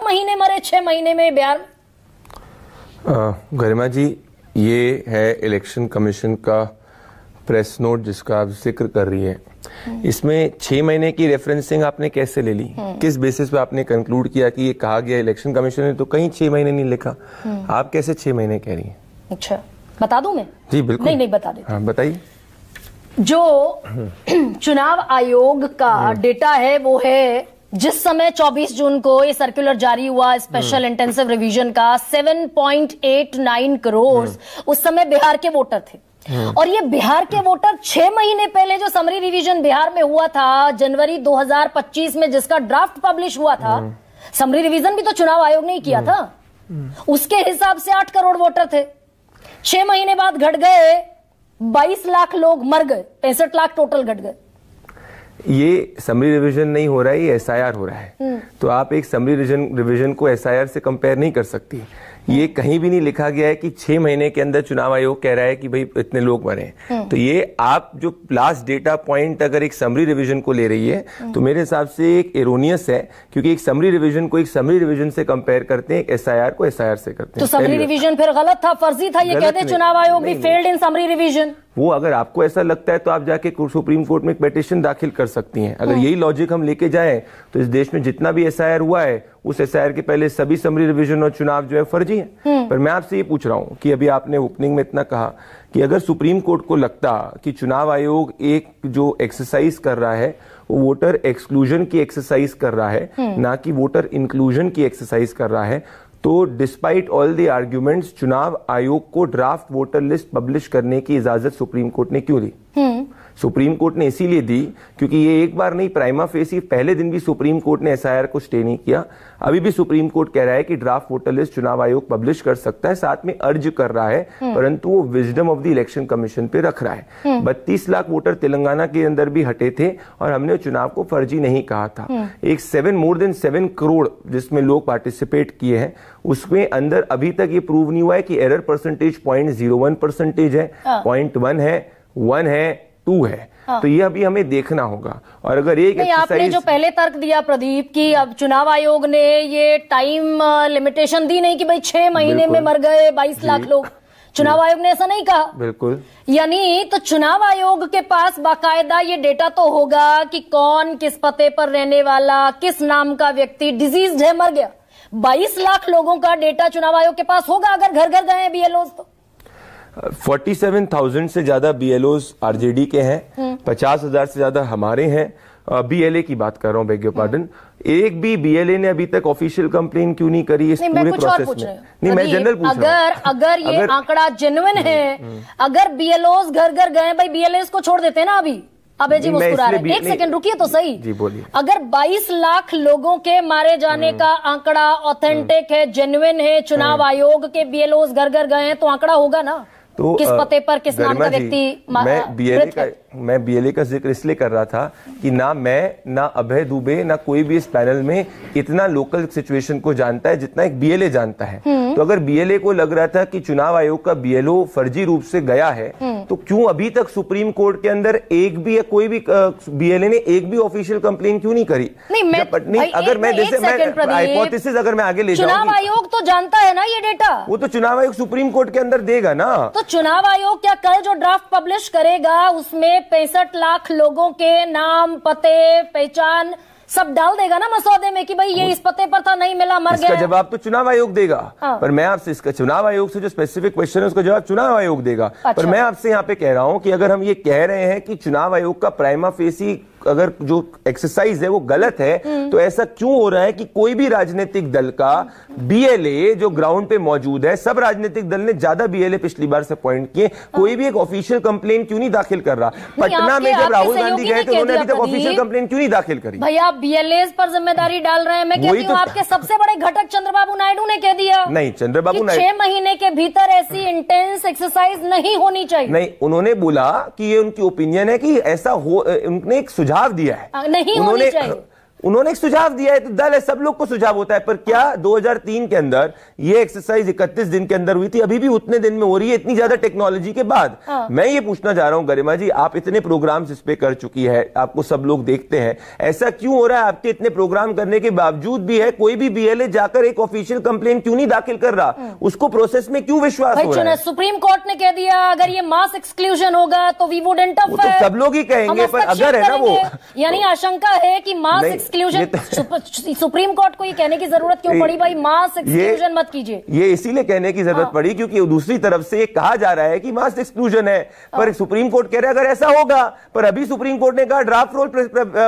महीने मरे 6 महीने में बिहार में। गरिमा जी, ये है इलेक्शन कमीशन का प्रेस नोट जिसका आप जिक्र कर रही है। इसमें 6 महीने की रेफरेंसिंग आपने कैसे ले ली? किस बेसिस पे आपने कंक्लूड किया कि ये कहा गया? इलेक्शन कमीशन ने तो कहीं 6 महीने नहीं लिखा, आप कैसे 6 महीने कह रही हैं? अच्छा, बता दूं मैं? जी बिल्कुल। नहीं बता देती। हाँ बताइए। जो चुनाव आयोग का डेटा है वो है जिस समय 24 जून को ये सर्कुलर जारी हुआ स्पेशल इंटेंसिव रिवीजन का 7.89 करोड़ उस समय बिहार के वोटर थे। और ये बिहार के वोटर 6 महीने पहले जो समरी रिवीजन बिहार में हुआ था जनवरी 2025 में, जिसका ड्राफ्ट पब्लिश हुआ था, समरी रिवीजन भी तो चुनाव आयोग ने ही किया था, उसके हिसाब से 8 करोड़ वोटर थे। 6 महीने बाद घट गए 22 लाख लोग मर गए, 65 लाख टोटल घट गए। ये समरी रिवीजन नहीं हो रहा है, ये एसआईआर हो रहा है। तो आप एक समरी रिवीजन को एसआईआर से कंपेयर नहीं कर सकती। ये कहीं भी नहीं लिखा गया है कि 6 महीने के अंदर चुनाव आयोग कह रहा है कि भाई इतने लोग मरे। तो ये आप जो लास्ट डेटा पॉइंट अगर एक समरी रिवीजन को ले रही है तो मेरे हिसाब से एक एरोनियस है, क्योंकि एक समरी रिवीजन को एक समरी रिवीजन से कंपेयर करते हैं, एक एसआईआर को एसआईआर से करते हैं। तो समरी रिवीजन फिर गलत था, फर्जी था, ये कहते चुनाव आयोग भी फेल्ड इन समरी रिवीजन। वो अगर आपको ऐसा लगता है तो आप जाके सुप्रीम कोर्ट में एक पिटीशन दाखिल कर सकती हैं। अगर यही लॉजिक हम लेके जाएं तो इस देश में जितना भी एसआईआर हुआ है उस एसआईआर के पहले सभी समरी रिवीजन और चुनाव जो है फर्जी है। पर मैं आपसे ये पूछ रहा हूं कि अभी आपने ओपनिंग में इतना कहा कि अगर सुप्रीम कोर्ट को लगता कि चुनाव आयोग एक जो एक्सरसाइज कर रहा है वो वोटर एक्सक्लूजन की एक्सरसाइज कर रहा है, ना कि वोटर इंक्लूजन की एक्सरसाइज कर रहा है, तो डिस्पाइट ऑल द आर्ग्यूमेंट्स चुनाव आयोग को ड्राफ्ट वोटर लिस्ट पब्लिश करने की इजाजत सुप्रीम कोर्ट ने क्यों दी? सुप्रीम कोर्ट ने इसीलिए दी क्योंकि ये एक बार नहीं, प्राइमा फेसी पहले दिन भी सुप्रीम कोर्ट ने एसआईआर को स्टे नहीं किया। अभी भी सुप्रीम कोर्ट कह रहा है कि ड्राफ्ट वोटर लिस्ट चुनाव आयोग पब्लिश कर सकता है, साथ में अर्ज कर रहा है, परंतु वो wisdom of the election commission पे रख रहा है। 32 लाख वोटर तेलंगाना के अंदर भी हटे थे और हमने चुनाव को फर्जी नहीं कहा था। एक मोर देन 7 करोड़ जिसमें लोग पार्टिसिपेट किए हैं, उसमें अंदर अभी तक ये प्रूव नहीं हुआ है कि एरर परसेंटेज 0.01% है, 0.1 है, 1 है, 2 है। तो ये अभी हमें देखना होगा। और अगर एक आपने जो पहले तर्क दिया प्रदीप की अब चुनाव आयोग ने ये टाइम लिमिटेशन दी नहीं कि भाई 6 महीने में मर गए 22 लाख लोग, चुनाव आयोग ने ऐसा नहीं कहा। बिल्कुल। यानी तो चुनाव आयोग के पास बाकायदा ये डेटा तो होगा कि कौन किस पते पर रहने वाला, किस नाम का व्यक्ति डिजीज है, मर गया। 22 लाख लोगों का डेटा चुनाव आयोग के पास होगा अगर घर घर गए बीएलओ तो। 47,000 से ज्यादा बीएलओस आरजेडी के हैं, 50,000 से ज्यादा हमारे हैं। बीएलए की बात कर रहा हूं, बेग योर पार्डन। एक भी बीएलए ने अभी तक ऑफिशियल कंप्लेन क्यों नहीं करी इस पूरे प्रोसेस में? नहीं, मैं जनरल पूछ रहा हूं। अगर ये आंकड़ा जेन्युइन है, अगर बीएलओस घर घर गए, भाई बीएलएस को छोड़ देते ना अभी। अबे जी मुस्कुरा रहे हैं, एक सेकंड रुकिए तो सही। जी बोलिए। अगर 22 लाख लोगों के मारे जाने का आंकड़ा ऑथेंटिक है, जेन्युइन है, चुनाव आयोग के बीएलओस घर घर गए हैं, तो आंकड़ा होगा ना। तो किस पते पर किस नाम का व्यक्ति मैं बीएलए का जिक्र इसलिए कर रहा था कि ना मैं, ना अभय दुबे, ना कोई भी इस पैनल में इतना लोकल सिचुएशन को जानता है जितना एक बीएलए जानता है। तो अगर बीएलए को लग रहा था कि चुनाव आयोग का बीएलओ फर्जी रूप से गया है, तो क्यों अभी तक सुप्रीम कोर्ट के अंदर एक भी या कोई भी बीएलए ने एक भी ऑफिशियल कंप्लेन क्यों नहीं करी? अगर मैं हाइपोथेसिस अगर मैं आगे ले जाऊं, चुनाव आयोग तो जानता है ना ये डेटा, वो तो चुनाव आयोग सुप्रीम कोर्ट के अंदर देगा ना। तो चुनाव आयोग क्या कल जो ड्राफ्ट पब्लिश करेगा उसमें 65 लाख लोगों के नाम, पते, पहचान सब डाल देगा ना मसौदे में कि भाई ये इस पते पर था, नहीं मिला, मर गया। इसका जवाब तो चुनाव आयोग देगा। पर मैं आपसे इसका चुनाव आयोग से जो स्पेसिफिक क्वेश्चन है उसका जवाब चुनाव आयोग देगा। पर मैं आपसे यहाँ पे कह रहा हूं कि अगर हम ये कह रहे हैं कि चुनाव आयोग का प्राइमा फेसी अगर जो एक्सरसाइज है वो गलत है, तो ऐसा क्यों हो रहा है कि कोई भी राजनीतिक दल का बीएलए जो ग्राउंड पे मौजूद है, सब राजनीतिक दल ने ज्यादा बीएलए पिछली बार से अपॉइंट किए, कोई भी एक ऑफिशियल कंप्लेन क्यों नहीं दाखिल कर रहा? पटना में जब राहुल गांधी गए थे उन्होंने अभी तक ऑफिशियल कंप्लेन क्यों नहीं दाखिल करी? भैया आप बीएलए पर जिम्मेदारी डाल रहे हैं। मैं कहती हूँ आपके सबसे बड़े घटक चंद्रबाबू नायडू ने कह दिया नहीं, चंद्रबाबू नायडू 6 महीने के भीतर ऐसी इंटेंस एक्सरसाइज नहीं होनी चाहिए। नहीं, उन्होंने बोला कि ये उनकी ओपिनियन है कि ऐसा हो, उन्होंने एक सुझाव दिया है, नहीं होनी चाहिए। उन्होंने एक सुझाव दिया है, तो दल है, सब लोग को सुझाव होता है, पर क्या 2003 के अंदर ये एक्सरसाइज 31 दिन के अंदर हुई थी? अभी भी उतने दिन में हो रही है, इतनी ज्यादा टेक्नोलॉजी के बाद। मैं ये पूछना चाह रहा हूं गरिमा जी, आप इतने प्रोग्राम्स इस पे कर चुकी है, आपको सब लोग देखते हैं, ऐसा क्यों हो रहा है आपके इतने प्रोग्राम करने के बावजूद भी है कोई भी बीएलए जाकर एक ऑफिशियल कंप्लेंट क्यों नहीं दाखिल कर रहा? उसको प्रोसेस में क्यों विश्वास हो रहा है? सुप्रीम कोर्ट ने कह दिया अगर ये मास एक्सक्लूजन होगा तो वी वुडंट वो तो सब लोग ही कहेंगे, पर अगर है ना वो, यानी आशंका है कि मास एक्सक्लूजन, सुप्रीम कोर्ट को ये कहने की जरूरत क्यों पड़ी भाई मास एक्सक्लूजन मत कीजिए? ये इसीलिए कहने की जरूरत पड़ी क्योंकि दूसरी तरफ से ये कहा जा रहा है कि मास एक्सक्लूजन है, पर सुप्रीम कोर्ट कह रहा है अगर ऐसा होगा, पर अभी सुप्रीम कोर्ट ने कहा ड्राफ्ट रूल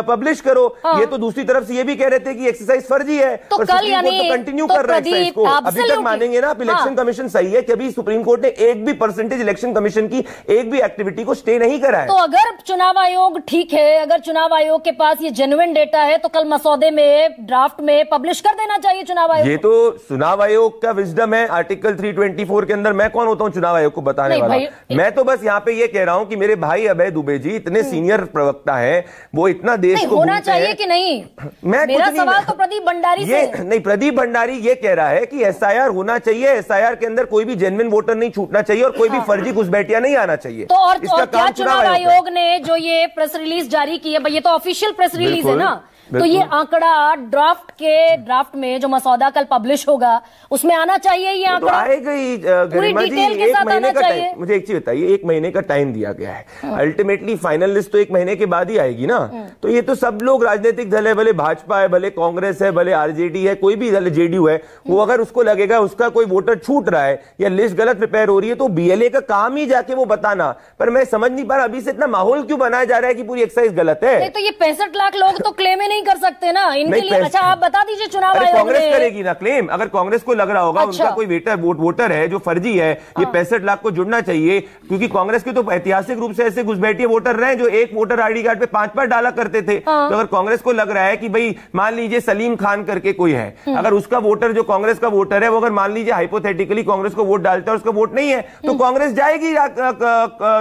पब्लिश करो। ये तो दूसरी तरफ से ये भी कह रहे थे कि एक्सरसाइज फर्जी है, तो कल यानी कंटिन्यू कर रहा है इसको। अभी तक मानेंगे ना आप इलेक्शन कमीशन सही है कि अभी सुप्रीम कोर्ट ने एक भी परसेंटेज इलेक्शन कमीशन की एक भी एक्टिविटी को स्टे नहीं करा है। तो अगर चुनाव आयोग ठीक है, अगर चुनाव आयोग के पास ये जेन्युइन डेटा है तो कल मसौदे में ड्राफ्ट में पब्लिश कर देना चाहिए चुनाव आयोग। ये तो चुनाव आयोग का विजडम है, आर्टिकल 324 के अंदर मैं कौन होता हूं चुनाव आयोग को बताने वाला? मैं तो बस यहाँ पे ये कह रहा हूं कि मेरे भाई अभय दुबे जी इतने सीनियर प्रवक्ता है, वो इतना देश को होना चाहिए कि नहीं? मेरा सवाल तो प्रदीप भंडारी से नहीं, प्रदीप भंडारी ये कह रहा है कि एसआईआर होना चाहिए, एसआईआर के अंदर कोई भी जेन्युइन वोटर नहीं छूटना चाहिए और कोई भी फर्जी घुसपैठिया नहीं आना चाहिए। तो और क्या चुनाव आयोग ने जो ये प्रेस रिलीज जारी की है, ये तो ऑफिशियल प्रेस रिलीज है ना, तो ये आंकड़ा ड्राफ्ट में जो मसौदा कल पब्लिश होगा उसमें आना चाहिए, ये आंकड़ा तो आएगा ही गरिमा जी। एक महीने का टाइम, मुझे एक चीज बताइए, एक महीने का टाइम दिया गया है, अल्टीमेटली फाइनल लिस्ट तो एक महीने के बाद ही आएगी ना। तो ये तो सब लोग राजनीतिक दल है, भले भाजपा है, भले कांग्रेस है, भले आरजेडी है, कोई भी दल जेडीयू है, वो अगर उसको लगेगा उसका कोई वोटर छूट रहा है या लिस्ट गलत प्रिपेयर हो रही है तो बीएलए का काम ही जाके वो बताना। पर मैं समझ नहीं पा रहा अभी से इतना माहौल क्यों बनाया जा रहा है कि पूरी एक्सरसाइज गलत है। तो ये 65 लाख लोग तो क्लेम ही नहीं कर सकते ना इनके लिए। अच्छा आप बता दीजिए चुनाव आयोग कांग्रेस करेगी ना क्लेम? अगर कांग्रेस को लग रहा होगा उनका कोई वोटर है जो फर्जी है, ये 65 लाख को जुड़ना चाहिए, क्योंकि कांग्रेस के तो ऐतिहासिक रूप से ऐसे घुसपैठिए वोटर रहे जो एक वोटर आईडी कार्ड पे 5 डाला करते थे। तो अगर कांग्रेस को लग रहा है कि भाई मान लीजिए सलीम खान करके कोई है, अगर उसका वोटर जो कांग्रेस का वोटर है वो अगर मान लीजिए हाइपोथेटिकली कांग्रेस को वोट डालता है, उसका वोट नहीं है, तो कांग्रेस जाएगी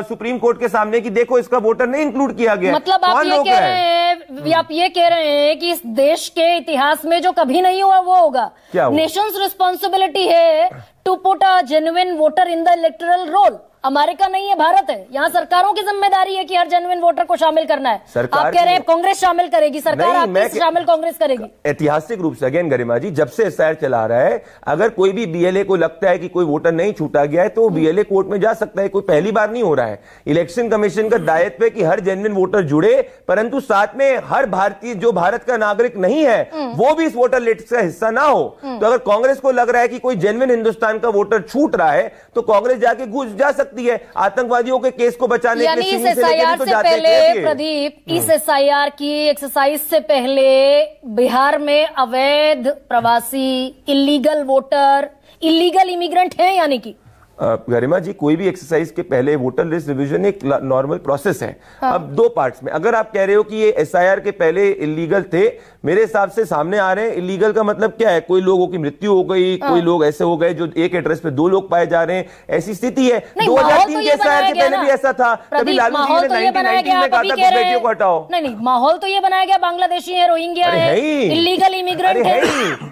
सुप्रीम कोर्ट के सामने कि देखो इसका वोटर नहीं इंक्लूड किया गया। मतलब आप ये कह रहे हैं कि इस देश के इतिहास में जो कभी नहीं हुआ वो होगा। नेशंस रिस्पॉन्सिबिलिटी है to put a genuine voter in the electoral roll. America नहीं है, भारत है। यहाँ सरकारों की जिम्मेदारी है कि हर जेन्युइन वोटर को शामिल करना है। आप कह रहे हैं कांग्रेस शामिल करेगी, सरकार आपकी शामिल कांग्रेस करेगी। ऐतिहासिक रूप से अगेन गरिमा जी, जब से एसआईआर चला रहा है, अगर कोई भी बीएलए को लगता है कि कोई वोटर नहीं छूटा गया है तो बीएलए कोर्ट में जा सकता है। कोई पहली बार नहीं हो रहा है। इलेक्शन कमीशन का दायित्व है कि हर जेन्युइन वोटर जुड़े, परंतु साथ में हर भारतीय जो भारत का नागरिक नहीं है वो भी इस वोटर लिस्ट का हिस्सा ना हो। तो अगर कांग्रेस को लग रहा है कि कोई जेन्युइन हिंदुस्तान का वोटर छूट रहा है तो कांग्रेस जाके घुस जा सकती है आतंकवादियों के केस को बचाने के लिए। इस एसआईआर से पहले प्रदीप, इस एसआईआर की एक्सरसाइज से पहले बिहार में अवैध प्रवासी, इलीगल वोटर, इलीगल इमिग्रेंट हैं यानी कि गरिमा जी, कोई भी एक्सरसाइज के पहले वोटर लिस्ट रिवीजन एक नॉर्मल प्रोसेस है। अब दो पार्ट्स में, अगर आप कह रहे हो कि ये एसआईआर के पहले इलीगल थे, मेरे हिसाब से सामने आ रहे हैं। इलीगल का मतलब क्या है? कोई लोगों की मृत्यु हो गई, कोई लोग ऐसे हो गए जो एक एड्रेस पे 2 लोग पाए जा रहे हैं, ऐसी स्थिति है। 2003 के एसआईआर के पहले भी ऐसा था। तभी लालू जी ने 1990 में कहा था बेटियों को हटाओ। नहीं, माहौल तो ये बनाया गया बांग्लादेशी है, रोहिंग्या है, इलीगल इमिग्रेंट है।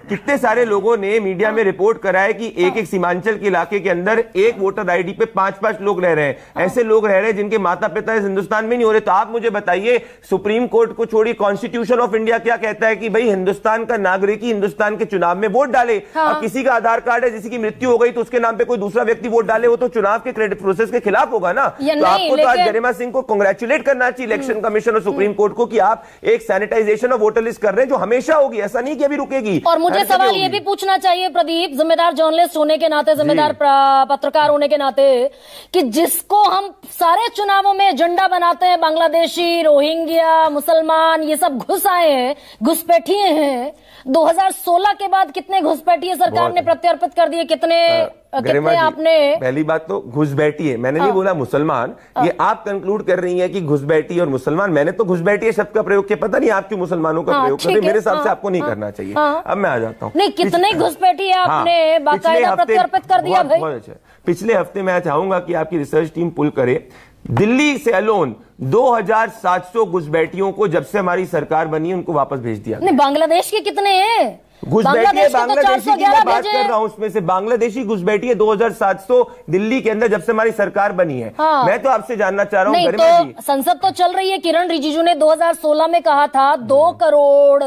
कितने सारे लोगों ने मीडिया में रिपोर्ट करा है कि एक सीमांचल के इलाके के अंदर एक वोटर आईडी पे 5-5 लोग रह रहे हैं। ऐसे लोग रह रहे हैं जिनके माता पिता इस हिंदुस्तान में नहीं हो रहे। तो आप मुझे बताइए, सुप्रीम कोर्ट को छोड़िए, कॉन्स्टिट्यूशन ऑफ इंडिया क्या कहता है कि भाई हिंदुस्तान का नागरिक ही हिंदुस्तान के चुनाव में वोट डाले। अब किसी का आधार कार्ड है, किसी की मृत्यु हो गई तो उसके नाम पे कोई दूसरा व्यक्ति वोट डाले, वो तो चुनाव के क्रेडिट प्रोसेस के खिलाफ होगा ना। तो आपको तो आज गरिमा सिंह को कांग्रेचुलेट करना चाहिए इलेक्शन कमीशन और सुप्रीम कोर्ट को कि आप एक सैनिटाइजेशन ऑफ वोटर लिस्ट कर रहे हैं जो हमेशा होगी, ऐसा नहीं कि अभी रुकेगी। और मुझे सवाल ये भी पूछना चाहिए प्रदीप, जिम्मेदार जर्नलिस्ट होने के नाते, जिम्मेदार पत्रकार होने के नाते, कि जिसको हम सारे चुनावों में एजेंडा बनाते हैं, बांग्लादेशी, रोहिंग्या, मुसलमान, ये सब घुस आए हैं, घुसपैठिए हैं। 2016 के बाद कितने घुसपैठिए सरकार ने प्रत्यर्पित कर दिए, कितने आपने? पहली बात तो घुसपैठिए, मैंने नहीं बोला मुसलमान। ये आप कंक्लूड कर रही है कि घुसपैठिए और मुसलमान। मैंने तो घुसपैठिए शब्द का प्रयोग किया, पता नहीं आप क्यों मुसलमानों का प्रयोग कर रहे हैं। मेरे हिसाब से आपको नहीं करना चाहिए। अब मैं आ जाता हूँ। नहीं, कितने घुसपैठिए आपने बाकायदा प्रत्यर्पित कर दिया भाई। पिछले हफ्ते मैं चाहूंगा कि आपकी रिसर्च टीम पुल करे दिल्ली से अलोन 2700 घुसपैठियों को जब से हमारी सरकार बनी है उनको वापस भेज दिया। नहीं, बांग्लादेश के कितने हैं? बांग्लादेशी की मैं बात कर रहा हूं, उसमें से बांग्लादेशी घुसपैठी है 2700 दिल्ली के अंदर जब से हमारी सरकार बनी है। हाँ। मैं तो आपसे जानना चाह रहा हूं, गरिमा जी, संसद तो चल रही है। किरण रिजिजू ने 2016 में कहा था 2 करोड़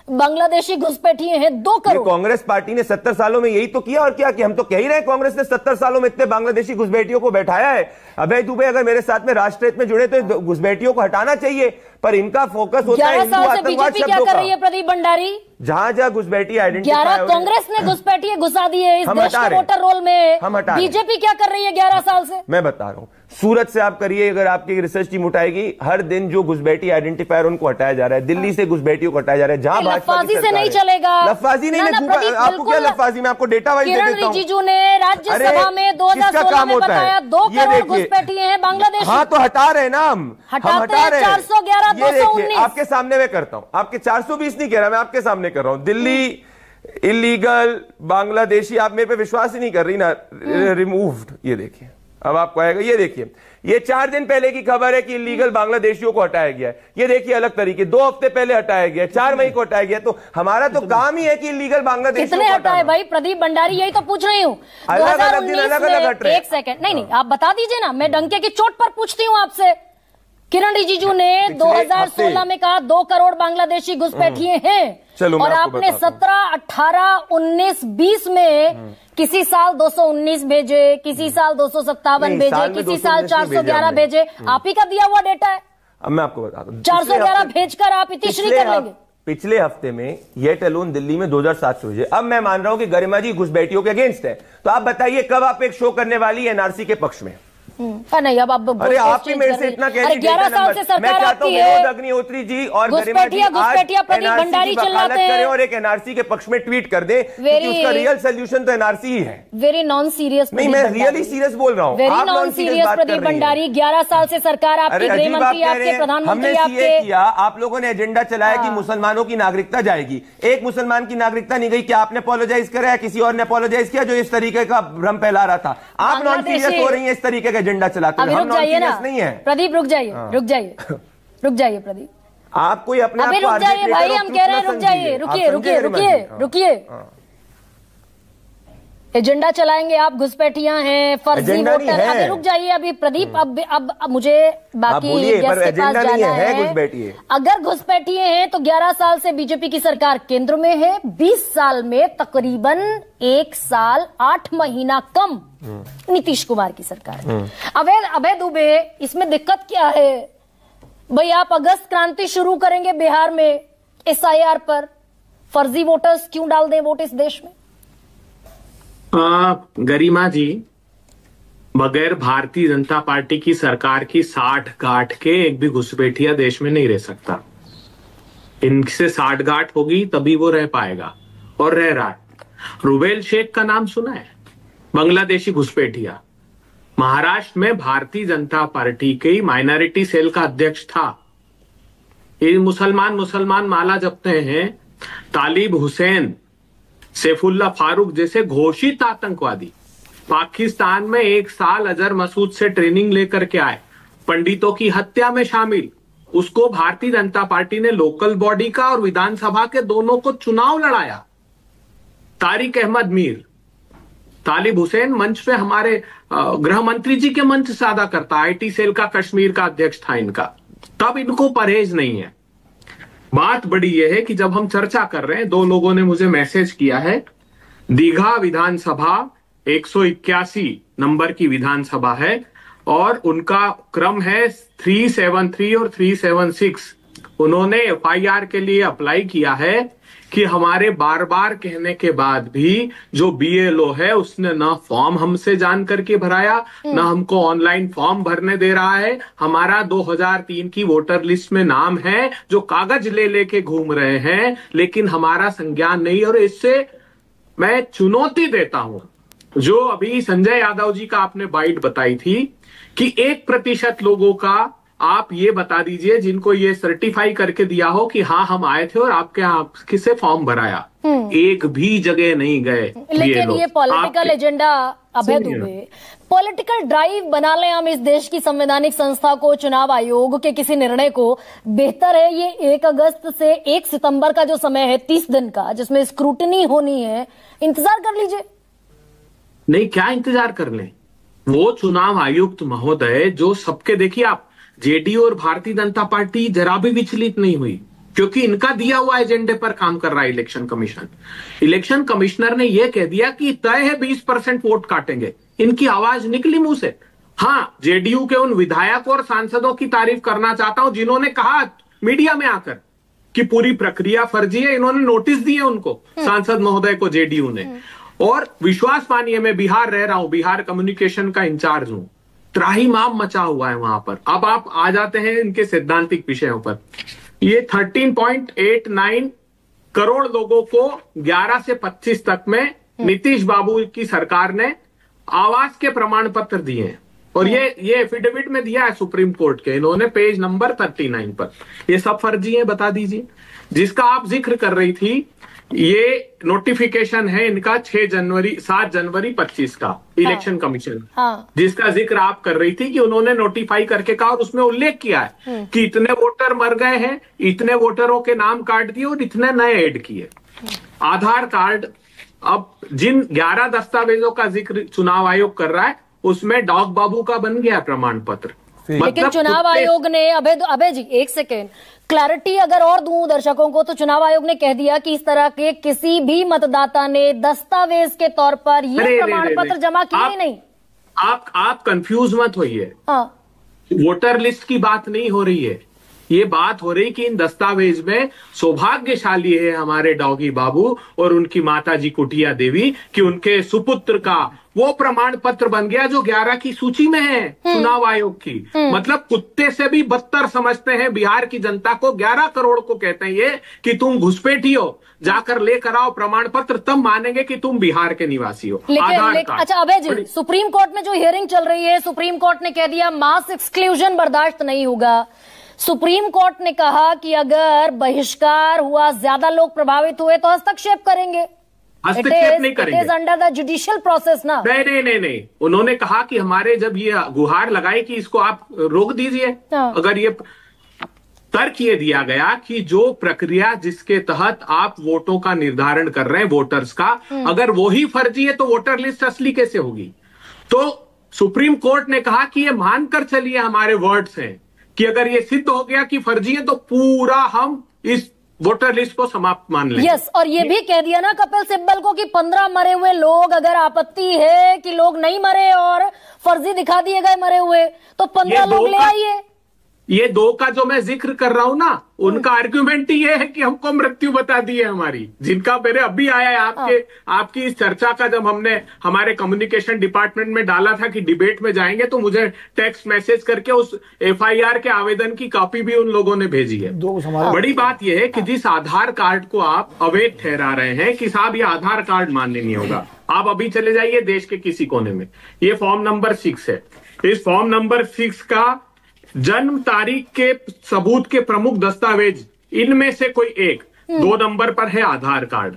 बांग्लादेशी घुसपैठी हैं, 2 करोड़। कांग्रेस पार्टी ने 70 सालों में यही तो किया, और क्या किया? हम तो कह ही रहे हैं कांग्रेस ने 70 सालों में इतने बांग्लादेशी घुसपैठियों को बैठाया है। अभय दुबे अगर मेरे साथ में राष्ट्रहित में जुड़े तो घुसपैठियों को हटाना चाहिए, पर इनका फोकस होता है हिंदू आतंकवाद शब्दों क्या कर रही है प्रदीप भंडारी? जहां घुसपैठी आइडेंटिफाई 11 कांग्रेस ने घुसपैठी घुसा दी है इस देश के वोटर रोल में। हम हटा बीजेपी क्या कर रही है 11 साल से? मैं बता रहा हूं, सूरत से आप करिए, अगर आपकी रिसर्च टीम उठाएगी, हर दिन जो घुसपैठी आइडेंटिफायर उनको हटाया जा रहा है। दिल्ली से घुसपैठियों को हटाया जा रहा है। जहां लफाजी से नहीं चलेगा। लफाजी नहीं, आपको क्या लफाजी? मैं आपको डेटा वाइज दे देता हूं। किरण रिजिजू ने राज्यसभा में 2016 में बताया 2 करोड़ घुसपैठी हैं बांग्लादेश। हाँ, तो हटा रहे ना हम हटा रहे हैं। 411 219 आपके सामने मैं करता हूं, आपके 420 नहीं कह रहा, मैं आपके सामने कर रहा हूं। दिल्ली इलीगल बांग्लादेशी, आप मेरे पे विश्वास ही नहीं कर रही ना, रिमूव्ड। ये देखिए, अब आपको आएगा, ये देखिए, ये 4 दिन पहले की खबर है कि इलीगल बांग्लादेशियों को हटाया गया है। ये देखिए अलग तरीके, 2 हफ्ते पहले हटाया गया, 4 मई को हटाया गया। तो हमारा तो काम ही है कि इलीगल बांग्लादेशियों कितने हटाए भाई? प्रदीप भंडारी, यही तो पूछ रही हूँ। 2019 में 1 सेकंड, नहीं आप बता दीजिए ना, मैं डंके की चोट पर पूछती हूँ आपसे। किरण रिजिजू ने 2016 में कहा 2 करोड़ बांग्लादेशी घुसपैठिए हैं, और आपने 17, 18, 19, 20 में किसी साल 219 भेजे, किसी साल 257 भेजे, किसी साल 411 भेजे। आप ही का दिया हुआ डेटा है। अब मैं आपको बताता हूं, 411 भेजकर आप इतिश्री कर लेंगे। पिछले हफ्ते में येट अलोन दिल्ली में 2700 भेजे। अब मैं मान रहा हूं कि गरिमा जी घुसपैठियों के अगेंस्ट है, तो आप बताइए कब आप एक शो करने वाली एनआरसी के पक्ष में? नहीं, अब अरे आप भी मेरे से इतना कह रही 11 साल से सरकार आपकी है। विनोद अग्निहोत्री जी और गरिमा जी आज प्रदीप भंडारी चिल्लाते हैं करें और एक एनआरसी के पक्ष में ट्वीट कर दे, क्योंकि उसका रियल सोल्यूशन तो एनआरसी ही है। Very non serious. नहीं, मैं रियली सीरियस बोल रहा हूँ। Very non serious Pradeep Bhandari. 11 साल से सरकार आपकी, गृह मंत्री आपके, प्रधानमंत्री आपके। किया आप लोगों ने एजेंडा चलाया कि मुसलमानों की नागरिकता जाएगी। एक मुसलमान की नागरिकता नहीं गई, क्या आपने अपोलोजाइज करा है? किसी और ने अपोलोजाइज किया जो इस तरीके का भ्रम फैला रहा था? आप नॉन सीरियस हो रही है इस तरीके का एजेंडा चलाते हैं। रुक जाइए ना प्रदीप, रुक जाइए, रुक जाइए, रुक जाइए प्रदीप। आप कोई अपने अभी रुक जाइए भाई, हम कह रहे हैं रुक जाइए, रुकिए रुकिए रुकिए रुकिए। एजेंडा चलाएंगे आप, घुसपैठियां हैं, फर्जी वोटर। अभी रुक जाइए अभी प्रदीप, अब मुझे बाकी गेस्ट के पास जाना है। अगर घुसपैठिए हैं तो 11 साल से बीजेपी की सरकार केंद्र में है, 20 साल में तकरीबन 1 साल 8 महीना कम नीतीश कुमार की सरकार है। अभय दुबे, इसमें दिक्कत क्या है भाई? आप अगस्त क्रांति शुरू करेंगे बिहार में SIR पर, फर्जी वोटर्स क्यों डाल दें वोट इस देश में? गरिमा जी, बगैर भारतीय जनता पार्टी की सरकार की 60 गांठ के एक भी घुसपैठिया देश में नहीं रह सकता। इनसे 60 गांठ होगी तभी वो रह पाएगा, और रह रहा है। रुबेल शेख का नाम सुना है? बांग्लादेशी घुसपैठिया महाराष्ट्र में भारतीय जनता पार्टी के माइनॉरिटी सेल का अध्यक्ष था। ये मुसलमान माला जपते हैं। तालिब हुसैन, सैफुल्ला फारूक जैसे घोषित आतंकवादी पाकिस्तान में 1 साल अजहर मसूद से ट्रेनिंग लेकर के आए, पंडितों की हत्या में शामिल। उसको भारतीय जनता पार्टी ने लोकल बॉडी का और विधानसभा के दोनों को चुनाव लड़ाया। तारिक अहमद मीर, तालिब हुसैन मंच पे हमारे गृह मंत्री जी के मंच साधा करता, IT सेल का कश्मीर का अध्यक्ष था इनका। तब इनको परहेज नहीं है। बात बड़ी यह है कि जब हम चर्चा कर रहे हैं, 2 लोगों ने मुझे मैसेज किया है, दीघा विधानसभा 181 नंबर की विधानसभा है और उनका क्रम है 373 और 376। उन्होंने FIR के लिए अप्लाई किया है कि हमारे बार बार कहने के बाद भी जो BLO है उसने ना फॉर्म हमसे जान करके भराया, ना हमको ऑनलाइन फॉर्म भरने दे रहा है। हमारा 2003 की वोटर लिस्ट में नाम है, जो कागज ले लेके घूम रहे हैं, लेकिन हमारा संज्ञान नहीं। और इससे मैं चुनौती देता हूं, जो अभी संजय यादव जी का आपने बाइट बताई थी कि 1% लोगों का आप ये बता दीजिए जिनको ये सर्टिफाई करके दिया हो कि हाँ हम आए थे और आपके यहाँ किसे फॉर्म भराया। एक भी जगह नहीं गए। लेकिन ये पॉलिटिकल एजेंडा, अभय दुबे, पॉलिटिकल ड्राइव बना लें हम इस देश की संवैधानिक संस्था को, चुनाव आयोग के किसी निर्णय को, बेहतर है ये 1 अगस्त से 1 सितंबर का जो समय है 30 दिन का, जिसमें स्क्रूटनी होनी है, इंतजार कर लीजिए। नहीं, क्या इंतजार कर लें? वो चुनाव आयुक्त महोदय जो सबके, देखिए आप, जेडीयू और भारतीय जनता पार्टी जरा भी विचलित नहीं हुई, क्योंकि इनका दिया हुआ एजेंडे पर काम कर रहा है इलेक्शन कमीशन। इलेक्शन कमिश्नर ने यह कह दिया कि तय है 20% वोट काटेंगे। इनकी आवाज निकली मुंह से। हाँ, जेडीयू के उन विधायकों और सांसदों की तारीफ करना चाहता हूं जिन्होंने कहा मीडिया में आकर कि पूरी प्रक्रिया फर्जी है। इन्होंने नोटिस दिए उनको, सांसद महोदय को, जेडीयू ने। और विश्वास मानिए, मैं बिहार रह रहा हूं, बिहार कम्युनिकेशन का इंचार्ज हूं, त्राहिमाम मचा हुआ है वहां पर। अब आप आ जाते हैं इनके सैद्धांतिक विषयों पर। ये 13.89 करोड़ लोगों को 11 से 25 तक में नीतीश बाबू की सरकार ने आवास के प्रमाण पत्र दिए हैं, और ये एफिडेविट में दिया है सुप्रीम कोर्ट के, इन्होंने पेज नंबर 39 पर। ये सब फर्जी है, बता दीजिए। जिसका आप जिक्र कर रही थी, ये नोटिफिकेशन है इनका 7 जनवरी 25 का, इलेक्शन कमीशन, जिसका जिक्र आप कर रही थी कि उन्होंने नोटिफाई करके कहा, और उसमें उल्लेख किया है कि इतने वोटर मर गए हैं, इतने वोटरों के नाम काट दिए और इतने नए ऐड किए। आधार कार्ड, अब जिन 11 दस्तावेजों का जिक्र चुनाव आयोग कर रहा है, उसमें डॉग बाबू का बन गया प्रमाण पत्र। लेकिन चुनाव आयोग ने, अबे जी एक सेकेंड, क्लैरिटी अगर और दूं दर्शकों को, तो चुनाव आयोग ने कह दिया कि इस तरह के किसी भी मतदाता ने दस्तावेज के तौर पर ये प्रमाण पत्र जमा किए ही नहीं। आप कंफ्यूज मत होइए। वोटर लिस्ट की बात नहीं हो रही है, ये बात हो रही कि इन दस्तावेज में सौभाग्यशाली है हमारे डॉगी बाबू और उनकी माताजी कुटिया देवी कि उनके सुपुत्र का वो प्रमाण पत्र बन गया जो 11 की सूची में है चुनाव आयोग की। मतलब कुत्ते से भी बदतर समझते हैं बिहार की जनता को। 11 करोड़ को कहते हैं ये कि तुम घुसपैठी हो, जाकर लेकर आओ प्रमाण पत्र, तब मानेंगे कि तुम बिहार के निवासी हो। अच्छा अभय जी, सुप्रीम कोर्ट में जो हियरिंग चल रही है, सुप्रीम कोर्ट ने कह दिया मास एक्सक्लूजन बर्दाश्त नहीं होगा। सुप्रीम कोर्ट ने कहा कि अगर बहिष्कार हुआ, ज्यादा लोग प्रभावित हुए तो हस्तक्षेप करेंगे। हस्तक्षेप नहीं करेंगे, it is under the judicial process ना। नहीं, उन्होंने कहा कि हमारे जब ये गुहार लगाई कि इसको आप रोक दीजिए, अगर ये तर्क ये दिया गया कि जो प्रक्रिया जिसके तहत आप वोटों का निर्धारण कर रहे हैं, वोटर्स का, अगर वो ही फर्जी है तो वोटर लिस्ट असली कैसे होगी? तो सुप्रीम कोर्ट ने कहा कि ये मानकर चलिए हमारे वर्ड्स हैं कि अगर ये सिद्ध हो गया कि फर्जी है तो पूरा हम इस वोटर लिस्ट को समाप्त मान लेंगे। यस, और ये भी कह दिया ना कपिल सिब्बल को कि 15 मरे हुए लोग, अगर आपत्ति है कि लोग नहीं मरे और फर्जी दिखा दिए गए मरे हुए, तो 15 लोग ले आइए। ये 2 का जो मैं जिक्र कर रहा हूं ना, उनका आर्ग्यूमेंट ये है कि हमको मृत्यु बता दी है हमारी, जिनका मेरे अभी आया है आपकी इस चर्चा का, जब हमने हमारे कम्युनिकेशन डिपार्टमेंट में डाला था कि डिबेट में जाएंगे, तो मुझे टेक्स्ट मैसेज करके उस FIR के आवेदन की कॉपी भी उन लोगों ने भेजी है। बड़ी बात यह है कि जिस आधार कार्ड को आप अवैध ठहरा रहे हैं कि साहब ये आधार कार्ड मान्य नहीं होगा, आप अभी चले जाइए देश के किसी कोने में, ये फॉर्म नंबर 6 है। इस फॉर्म नंबर 6 का जन्म तारीख के सबूत के प्रमुख दस्तावेज, इनमें से कोई एक 2 नंबर पर है आधार कार्ड।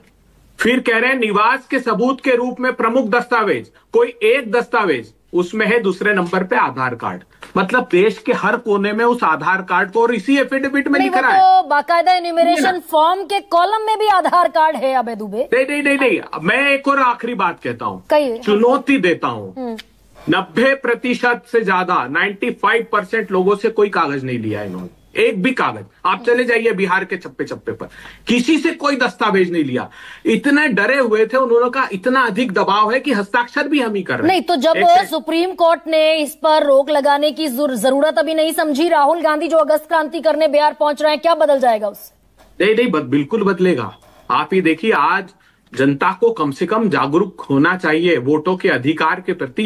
फिर कह रहे हैं निवास के सबूत के रूप में प्रमुख दस्तावेज, कोई एक दस्तावेज उसमें है दूसरे नंबर पे आधार कार्ड। मतलब देश के हर कोने में उस आधार कार्ड को, और इसी एफिडेविट में लिखा है, तो बाकायदा इन्यूमरेशन फॉर्म के कॉलम में भी आधार कार्ड है। अबे दुबे, नहीं, मैं एक और आखिरी बात कहता हूं, चुनौती देता हूं, 90% से ज्यादा 95% लोगों से कोई कागज नहीं लिया इन्होंने, एक भी कागज। आप चले जाइए बिहार के चप्पे चप्पे पर, किसी से कोई दस्तावेज नहीं लिया। इतने डरे हुए थे, उन्होंने कहा इतना अधिक दबाव है कि हस्ताक्षर भी हम ही कर रहे हैं। नहीं तो जब सुप्रीम कोर्ट ने इस पर रोक लगाने की जरूरत अभी नहीं समझी, राहुल गांधी जो अगस्त क्रांति करने बिहार पहुंच रहे हैं, क्या बदल जाएगा उससे? नहीं, बिल्कुल बदलेगा। आप ही देखिए, आज जनता को कम से कम जागरूक होना चाहिए वोटों के अधिकार के प्रति।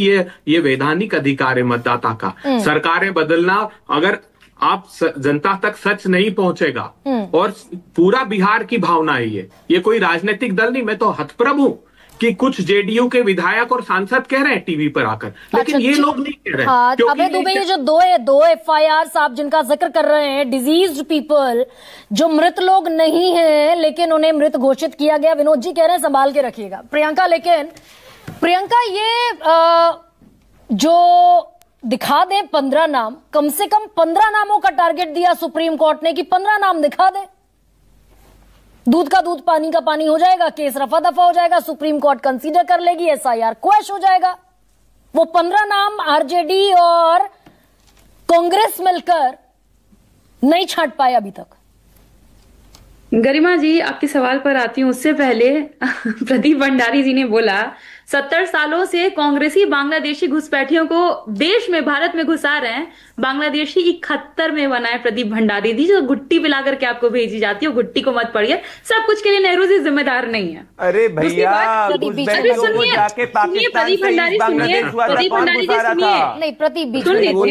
ये वैधानिक अधिकार है मतदाता का। सरकारें बदलना, अगर आप जनता तक सच नहीं पहुंचेगा, और पूरा बिहार की भावना है ये कोई राजनीतिक दल नहीं। मैं तो हतप्रभ हूं कि कुछ जेडीयू के विधायक और सांसद कह रहे हैं टीवी पर आकर, लेकिन ये लोग नहीं कह रहे हैं। अबे दुबे, ये जो दो FIR आप जिनका जिक्र कर रहे हैं, डिजीज्ड पीपल, जो मृत लोग नहीं हैं लेकिन उन्हें मृत घोषित किया गया, विनोद जी कह रहे हैं संभाल के रखिएगा। प्रियंका, लेकिन प्रियंका, ये जो दिखा दे 15 नाम, कम से कम 15 नामों का टारगेट दिया सुप्रीम कोर्ट ने कि 15 नाम दिखा दे, दूध का दूध पानी का पानी हो जाएगा, केस रफा दफा हो जाएगा, सुप्रीम कोर्ट कंसीडर कर लेगी, एसआईआर क्वैश हो जाएगा। वो 15 नाम आरजेडी और कांग्रेस मिलकर नहीं छांट पाए अभी तक। गरिमा जी, आपके सवाल पर आती हूं, उससे पहले प्रदीप भंडारी जी ने बोला 70 सालों से कांग्रेसी बांग्लादेशी घुसपैठियों को देश में, भारत में घुसा रहे हैं। बांग्लादेशी की खत्तर में बना है प्रदीप भंडारी जी, जो गुट्टी पिला करके आपको भेजी जाती है, गुट्टी को मत पढ़िए, सब कुछ के लिए नेहरू जी जिम्मेदार नहीं है। अरे भैया, प्रदीप भंडारी जी सुनिए, प्रदीप भंडारी जी सुनिए, नहीं प्रदीप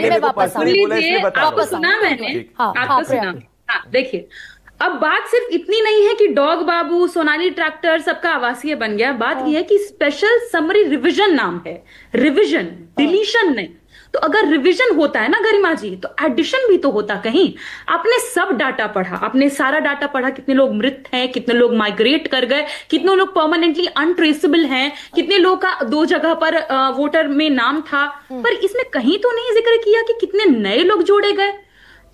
मैं वापस सुन लीजिए, आपको सुना मैंने, आपको सुना। हाँ देखिए, अब बात सिर्फ इतनी नहीं है कि डॉग बाबू, सोनाली ट्रैक्टर सबका आवासीय बन गया, बात यह है कि स्पेशल समरी रिवीजन नाम है, रिवीजन, डिलीशन नहीं। तो अगर रिवीजन होता है ना गरिमा जी, तो एडिशन भी तो होता कहीं। आपने सब डाटा पढ़ा, आपने सारा डाटा पढ़ा, कितने लोग मृत हैं, कितने लोग माइग्रेट कर गए, कितने लोग परमानेंटली अनट्रेसेबल हैं, कितने लोग का 2 जगह पर वोटर में नाम था, पर इसमें कहीं तो नहीं जिक्र किया कि कितने नए लोग जोड़े गए।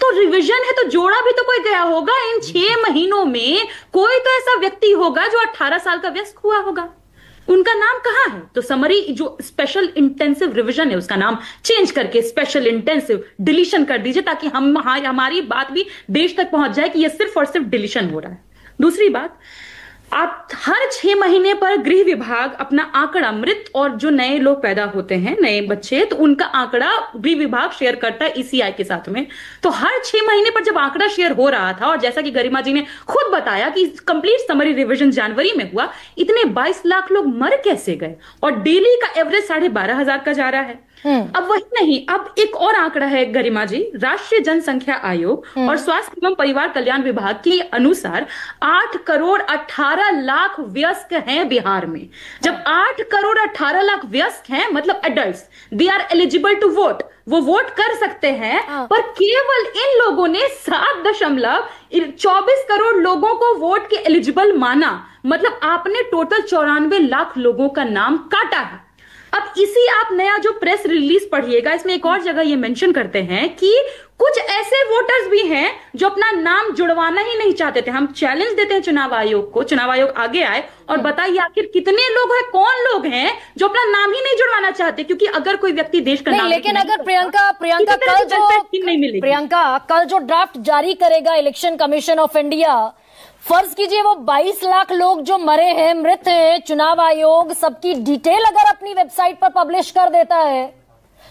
तो रिवीजन है तो जोड़ा भी तो कोई गया होगा। इन 6 महीनों में कोई तो ऐसा व्यक्ति होगा जो 18 साल का वयस्क हुआ होगा, उनका नाम कहां है? तो समरी जो स्पेशल इंटेंसिव रिवीजन है उसका नाम चेंज करके स्पेशल इंटेंसिव डिलीशन कर दीजिए, ताकि हमारी बात भी देश तक पहुंच जाए कि यह सिर्फ और सिर्फ डिलीशन हो रहा है। दूसरी बात, आप हर 6 महीने पर गृह विभाग अपना आंकड़ा, मृत और जो नए लोग पैदा होते हैं, नए बच्चे, तो उनका आंकड़ा गृह विभाग शेयर करता है ईसीआई के साथ में। तो हर 6 महीने पर जब आंकड़ा शेयर हो रहा था, और जैसा कि गरिमा जी ने खुद बताया कि कंप्लीट समरी रिवीजन जनवरी में हुआ, इतने 22 लाख लोग मर कैसे गए? और डेली का एवरेज 12,500 का जा रहा है। अब वही नहीं, अब एक और आंकड़ा है गरिमा जी, राष्ट्रीय जनसंख्या आयोग और स्वास्थ्य एवं परिवार कल्याण विभाग के अनुसार 8 करोड़ 18 लाख वयस्क हैं बिहार में। जब 8 करोड़ 18 लाख वयस्क हैं, मतलब adults, they are eligible to vote, वो वोट कर सकते हैं, पर केवल इन लोगों ने 7.24 करोड़ लोगों को वोट के एलिजिबल माना। मतलब आपने टोटल 94 लाख लोगों का नाम काटा है। अब इसी आप नया जो प्रेस रिलीज पढ़िएगा, इसमें एक और जगह ये मेंशन करते हैं कि कुछ ऐसे वोटर्स भी हैं जो अपना नाम जुड़वाना ही नहीं चाहते थे। हम चैलेंज देते हैं चुनाव आयोग को, चुनाव आयोग आगे आए और बताइए आखिर कितने लोग हैं, कौन लोग हैं जो अपना नाम ही नहीं जुड़वाना चाहते। क्योंकि अगर कोई व्यक्ति देश का नाम, लेकिन अगर प्रियंका कल जो ड्राफ्ट जारी करेगा इलेक्शन कमीशन ऑफ इंडिया, फर्ज कीजिए वो 22 लाख लोग जो मरे हैं, मृत हैं, चुनाव आयोग सबकी डिटेल अगर अपनी वेबसाइट पर पब्लिश कर देता है,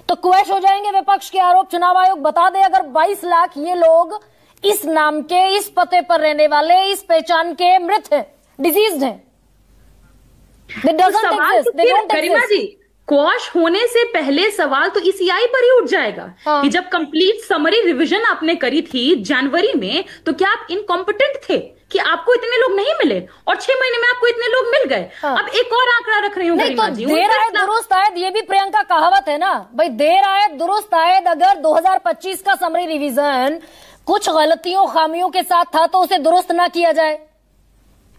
तो क्वैश हो जाएंगे विपक्ष के आरोप। चुनाव आयोग बता दे अगर 22 लाख ये लोग इस नाम के, इस पते पर रहने वाले, इस पहचान के मृत हैं, डिजीज्ड हैं, गरिमा जी, क्वैश होने से पहले सवाल तो ईसीआई पर ही उठ जाएगा कि जब कंप्लीट समरी रिवीजन आपने करी थी जनवरी में, तो क्या आप इनकॉम्पिटेंट थे कि आपको इतने लोग नहीं मिले और 6 महीने में आपको इतने लोग मिल गए? अब एक और आंकड़ा रख रही हूँ गरिमा जी, देर आए दुरुस्त आयद, ये भी प्रियंका कहावत है ना भाई, देर आए दुरुस्त आयद। अगर 2025 का समरी रिवीजन कुछ गलतियों खामियों के साथ था तो उसे दुरुस्त ना किया जाए।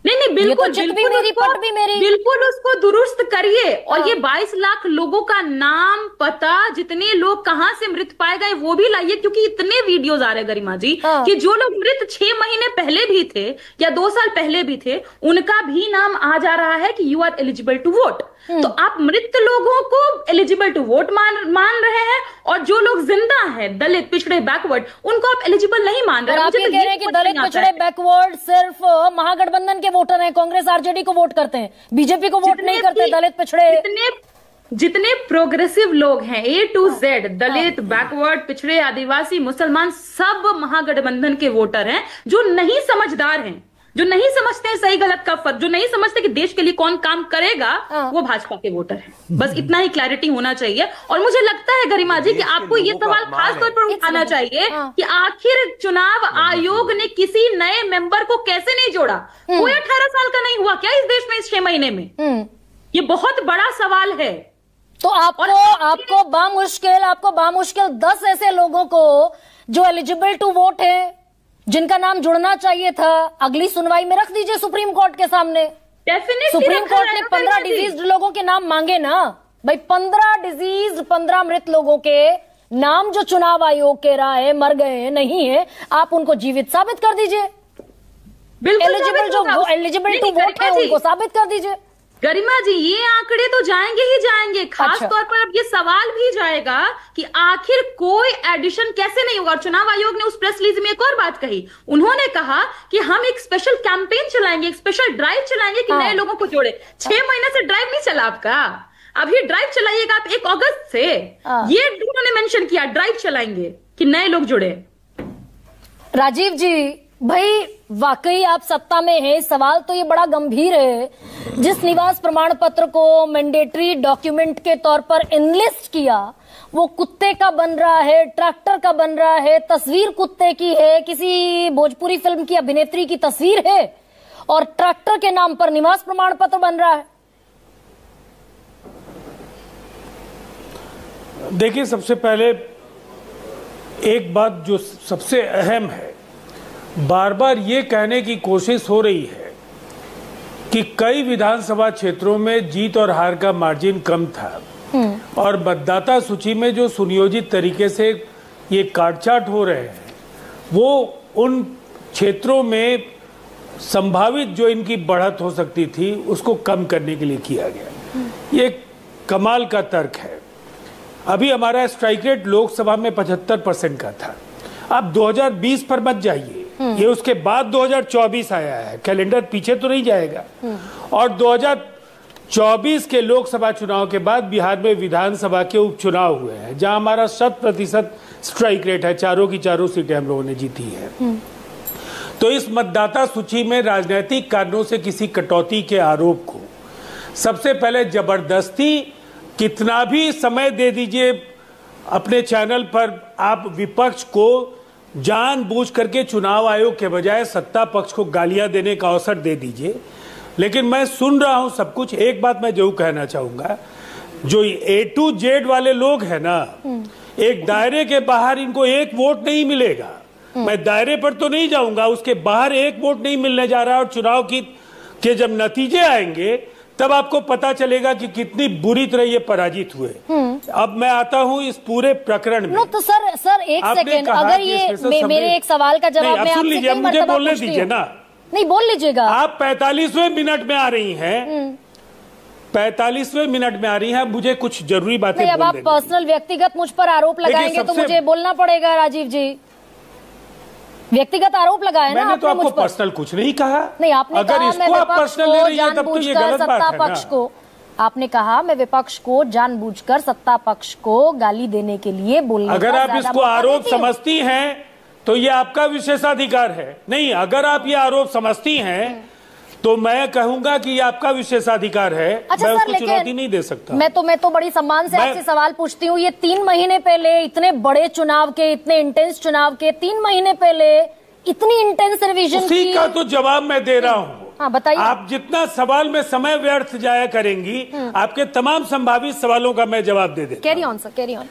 नहीं बिल्कुल, बिल्कुल उसको दुरुस्त करिए। और ये 22 लाख लोगों का नाम, पता, जितने लोग कहां से मृत पाए गए वो भी लाइए, क्योंकि इतने वीडियोस आ रहे हैं गरिमा जी कि जो लोग मृत 6 महीने पहले भी थे या 2 साल पहले भी थे, उनका भी नाम आ जा रहा है कि you are eligible to vote. तो आप मृत लोगों को एलिजिबल टू वोट मान रहे हैं, और जो लोग जिंदा हैं, दलित, पिछड़े, बैकवर्ड, उनको आप एलिजिबल नहीं मान रहे। आप ये कह रहे हैं कि दलित, पिछड़े, बैकवर्ड सिर्फ महागठबंधन के वोटर हैं, कांग्रेस आरजेडी को वोट करते हैं, बीजेपी को वोट नहीं करते। दलित, पिछड़े, जितने प्रोग्रेसिव लोग हैं A to Z, Dalit, backward, पिछड़े, आदिवासी, मुसलमान, सब महागठबंधन के वोटर हैं, जो नहीं समझदार हैं, जो नहीं समझते हैं सही गलत का फर्क, जो नहीं समझते कि देश के लिए कौन काम करेगा, वो भाजपा के वोटर हैं। बस इतना ही क्लैरिटी होना चाहिए। और मुझे लगता है गरिमा जी कि आपको ये सवाल खास तौर पर उठाना चाहिए कि आखिर चुनाव आयोग ने किसी नए मेंबर को कैसे नहीं जोड़ा? कोई 18 साल का नहीं हुआ क्या इस देश में इस 6 महीने में? ये बहुत बड़ा सवाल है। तो आपको बामुश्किल 10 ऐसे लोगों को जो एलिजिबल टू वोट है, जिनका नाम जुड़ना चाहिए था, अगली सुनवाई में रख दीजिए सुप्रीम कोर्ट के सामने। सुप्रीम कोर्ट ने 15 डिजीज्ड लोगों के नाम मांगे ना, भाई 15 डिजीज 15 मृत लोगों के नाम जो चुनाव आयोग कह रहा है मर गए हैं नहीं है, आप उनको जीवित साबित कर दीजिए। एलिजिबल जो एलिजिबल टू वोट है उनको साबित कर दीजिए। गरिमा जी, ये आंकड़े तो जाएंगे ही जाएंगे, खास तौर पर अब ये सवाल भी जाएगा कि आखिर कोई एडिशन कैसे नहीं होगा। चुनाव आयोग ने उस प्रेस रिलीज में एक और बात कही, उन्होंने कहा कि हम एक स्पेशल कैंपेन चलाएंगे, एक स्पेशल ड्राइव चलाएंगे कि नए लोगों को जोड़े। 6 महीने से ड्राइव नहीं चला आपका, अभी ड्राइव चलाइएगा आप 1 अगस्त से। ये उन्होंने मेंशन किया, ड्राइव चलाएंगे कि नए लोग जुड़े। राजीव जी, भाई वाकई आप सत्ता में हैं, सवाल तो ये बड़ा गंभीर है। जिस निवास प्रमाण पत्र को मैंडेटरी डॉक्यूमेंट के तौर पर इनलिस्ट किया, वो कुत्ते का बन रहा है, ट्रैक्टर का बन रहा है, तस्वीर कुत्ते की है, किसी भोजपुरी फिल्म की अभिनेत्री की तस्वीर है और ट्रैक्टर के नाम पर निवास प्रमाण पत्र बन रहा है। देखिए, सबसे पहले एक बात जो सबसे अहम है, बार बार ये कहने की कोशिश हो रही है कि कई विधानसभा क्षेत्रों में जीत और हार का मार्जिन कम था और मतदाता सूची में जो सुनियोजित तरीके से ये काटछाट हो रहे हैं वो उन क्षेत्रों में संभावित जो इनकी बढ़त हो सकती थी उसको कम करने के लिए किया गया। ये कमाल का तर्क है। अभी हमारा स्ट्राइक रेट लोकसभा में 75% का था। अब 2020 पर मत जाइए, ये उसके बाद 2024 आया है, कैलेंडर पीछे तो नहीं जाएगा। और 2024 के लोकसभा चुनाव के बाद बिहार में विधानसभा के उपचुनाव हुए हैं जहां हमारा 100% स्ट्राइक रेट है, चारों की चारों सीटें हम लोगों ने जीती है। तो इस मतदाता सूची में राजनीतिक कारणों से किसी कटौती के आरोप को सबसे पहले जबरदस्ती कितना भी समय दे दीजिए अपने चैनल पर, आप विपक्ष को जानबूझ करके चुनाव आयोग के बजाय सत्ता पक्ष को गालियां देने का अवसर दे दीजिए। लेकिन मैं सुन रहा हूं सब कुछ। एक बात मैं जरूर कहना चाहूंगा, जो A to Z वाले लोग हैं ना, एक दायरे के बाहर इनको एक वोट नहीं मिलेगा। मैं दायरे पर तो नहीं जाऊंगा, उसके बाहर एक वोट नहीं मिलने जा रहा। और चुनाव के जब नतीजे आएंगे तब आपको पता चलेगा कि कितनी बुरी तरह ये पराजित हुए। अब मैं आता हूँ इस पूरे प्रकरण में। तो सर एक सेकेंड, अगर ये मेरे एक सवाल का जवाब मैं सुन लीजिए, मुझे बोलने दीजिए ना। नहीं, बोल लीजिएगा। आप 45वें मिनट में आ रही हैं, 45वें मिनट में आ रही हैं। मुझे कुछ जरूरी बातें नहीं, अब आप पर्सनल व्यक्तिगत मुझ पर आरोप लगाएंगे तो मुझे बोलना पड़ेगा। राजीव जी, व्यक्तिगत आरोप लगाया ना मैंने तो आपको पर्सनल कुछ नहीं कहा। नहीं, आपने अगर कहा इसको आप पर्सनल ले रही हैं तब तो ये गलत बात है ना। आपने कहा मैं विपक्ष को जानबूझकर सत्ता पक्ष को गाली देने के लिए बोलने अगर आप इसको आरोप समझती हैं तो ये आपका विशेषाधिकार है। नहीं, अगर आप ये आरोप समझती हैं तो मैं कहूंगा कि ये आपका विशेषाधिकार है। अच्छा, मैं उसको चुनौती नहीं दे सकता। मैं तो बड़ी सम्मान से आपसे सवाल पूछती हूँ। ये 3 महीने पहले इतने बड़े चुनाव के, इतने इंटेंस चुनाव के 3 महीने पहले इतनी इंटेंस रिवीजन उसी का तो जवाब मैं दे रहा हूँ। हाँ, बताइए। आप जितना सवाल में समय व्यर्थ जाया करेंगी, आपके तमाम संभावित सवालों का मैं जवाब दे देता। Carry on sir, carry on.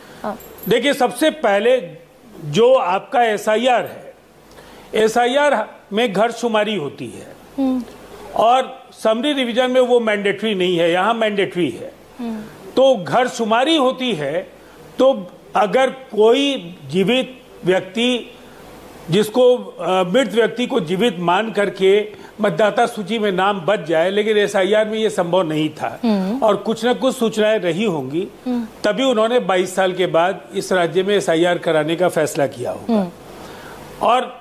देखिए, सबसे पहले जो आपका SIR है, SIR में घर शुमारी होती है और समरी रिवीजन में वो मैंडेटरी नहीं है, यहाँ मैंडेटरी है। तो घर शुमारी होती है तो अगर कोई जीवित व्यक्ति जिसको मृत व्यक्ति को जीवित मान करके मतदाता सूची में नाम बच जाए, लेकिन SIR में ये संभव नहीं था और कुछ न कुछ सूचनाएं रही होंगी, तभी उन्होंने 22 साल के बाद इस राज्य में SIR कराने का फैसला किया होगा। और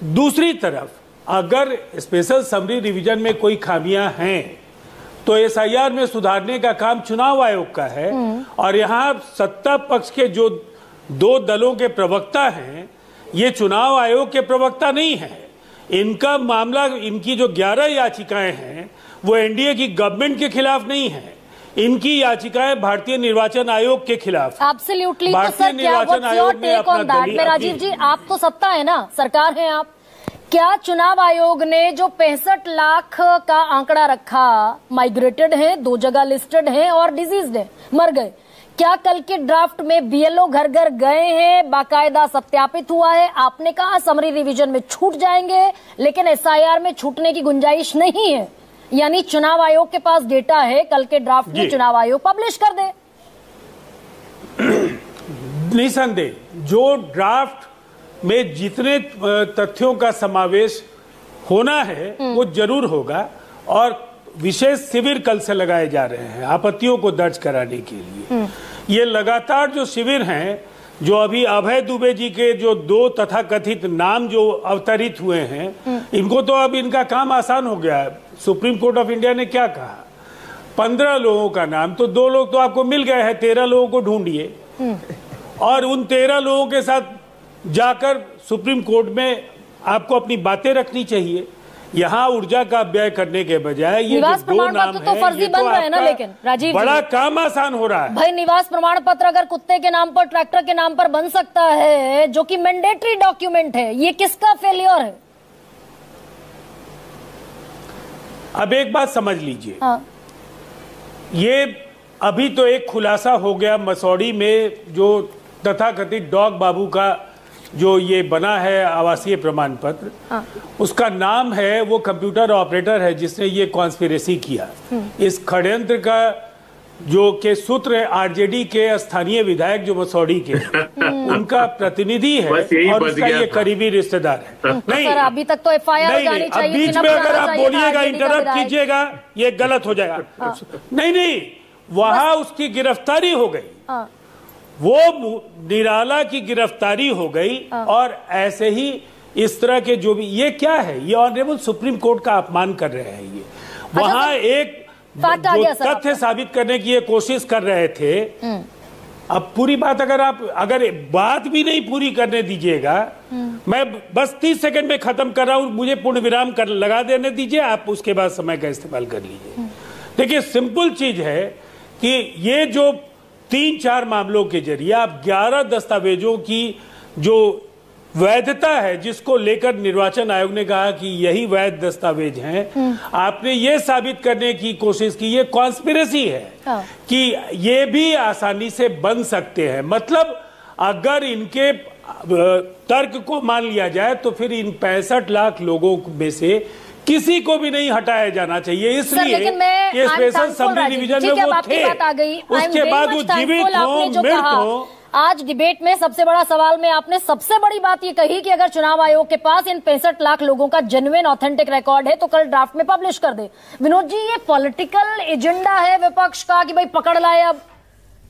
दूसरी तरफ अगर स्पेशल समरी रिवीजन में कोई खामियां हैं तो SIR में सुधारने का काम चुनाव आयोग का है। और यहाँ सत्ता पक्ष के जो 2 दलों के प्रवक्ता हैं, ये चुनाव आयोग के प्रवक्ता नहीं है। इनका मामला, इनकी जो 11 याचिकाएं हैं वो NDA की गवर्नमेंट के खिलाफ नहीं है, इनकी याचिकाएं भारतीय निर्वाचन आयोग के खिलाफ। एब्सोल्युटली। तो सर, क्या what's your take on that? Rajiv ji, आप तो सत्ता है ना, सरकार है आप। क्या चुनाव आयोग ने जो 65 लाख का आंकड़ा रखा, माइग्रेटेड हैं, 2 जगह लिस्टेड हैं और डिजीज्ड हैं, मर गए, क्या कल के ड्राफ्ट में BLO घर घर गए हैं, बाकायदा सत्यापित हुआ है? आपने कहा समरी रिवीजन में छूट जाएंगे, लेकिन SIR में छूटने की गुंजाइश नहीं है। यानी चुनाव आयोग के पास डेटा है, कल के ड्राफ्ट में चुनाव आयोग पब्लिश कर दे। निसंदेह जो ड्राफ्ट में जितने तथ्यों का समावेश होना है वो जरूर होगा, और विशेष शिविर कल से लगाए जा रहे हैं आपत्तियों को दर्ज कराने के लिए। ये लगातार जो शिविर हैं, जो अभी अभय दुबे जी के जो 2 तथाकथित नाम जो अवतरित हुए हैं, इनको तो अब इनका काम आसान हो गया है। सुप्रीम कोर्ट ऑफ इंडिया ने क्या कहा, 15 लोगों का नाम, तो 2 लोग तो आपको मिल गए हैं, 13 लोगों को ढूंढिए और उन 13 लोगों के साथ जाकर सुप्रीम कोर्ट में आपको अपनी बातें रखनी चाहिए। यहाँ ऊर्जा का व्यय करने के बजाय ये निवास प्रमाण पत्र तो फर्जी बन रहे हैं ना, लेकिन राजीव बड़ा काम आसान हो रहा है भाई। निवास प्रमाण पत्र अगर कुत्ते के नाम पर, ट्रैक्टर के नाम पर बन सकता है, जो कि मैंडेटरी डॉक्यूमेंट है, ये किसका फेलियर है? अब एक बात समझ लीजिए, हाँ। ये अभी तो एक खुलासा हो गया मसौड़ी में, जो तथाकथित डॉग बाबू का जो ये बना है आवासीय प्रमाण पत्र, हाँ। उसका नाम है, वो कंप्यूटर ऑपरेटर है जिसने ये कॉन्स्पिरेसी किया। इस षड्यंत्र का जो के सूत्र आरजेडी के स्थानीय विधायक जो मसौड़ी के उनका प्रतिनिधि है और उसका ये करीबी रिश्तेदार है। नहीं सर, अभी तक तो एफआईआर जानी चाहिए। बीच में अगर आप बोलिएगा, इंटरप्ट कीजिएगा, ये गलत हो जाएगा। नहीं, वहां उसकी गिरफ्तारी हो गई, वो निराला की गिरफ्तारी हो गई। और ऐसे ही इस तरह के जो भी, ये क्या है, ये ऑनरेबल सुप्रीम कोर्ट का अपमान कर रहे हैं। ये वहां एक जो तथ्य साबित करने की ये कोशिश कर रहे थे। अब पूरी बात अगर बात भी नहीं पूरी करने दीजिएगा, मैं बस 30 सेकंड में खत्म कर रहा हूं, मुझे पूर्ण विराम लगा देने दीजिए, आप उसके बाद समय का इस्तेमाल कर लीजिए। देखिए, सिंपल चीज है कि ये जो 3-4 मामलों के जरिए आप 11 दस्तावेजों की जो वैधता है, जिसको लेकर निर्वाचन आयोग ने कहा कि यही वैध दस्तावेज हैं, आपने ये साबित करने की कोशिश की ये कॉन्स्पिरेसी है कि ये भी आसानी से बन सकते हैं। मतलब अगर इनके तर्क को मान लिया जाए तो फिर इन 65 लाख लोगों में से किसी को भी नहीं हटाया जाना चाहिए। इसलिए ये स्पेशल समरी डिवीजन में वो थे, उसके बाद वो जीवित हो, मृत हो। आज डिबेट में सबसे बड़ा सवाल में आपने सबसे बड़ी बात ये कही कि अगर चुनाव आयोग के पास इन 65 लाख लोगों का जेन्युइन ऑथेंटिक रिकॉर्ड है तो कल ड्राफ्ट में पब्लिश कर दे। विनोद जी, ये पॉलिटिकल एजेंडा है विपक्ष का कि भाई पकड़ लाए अब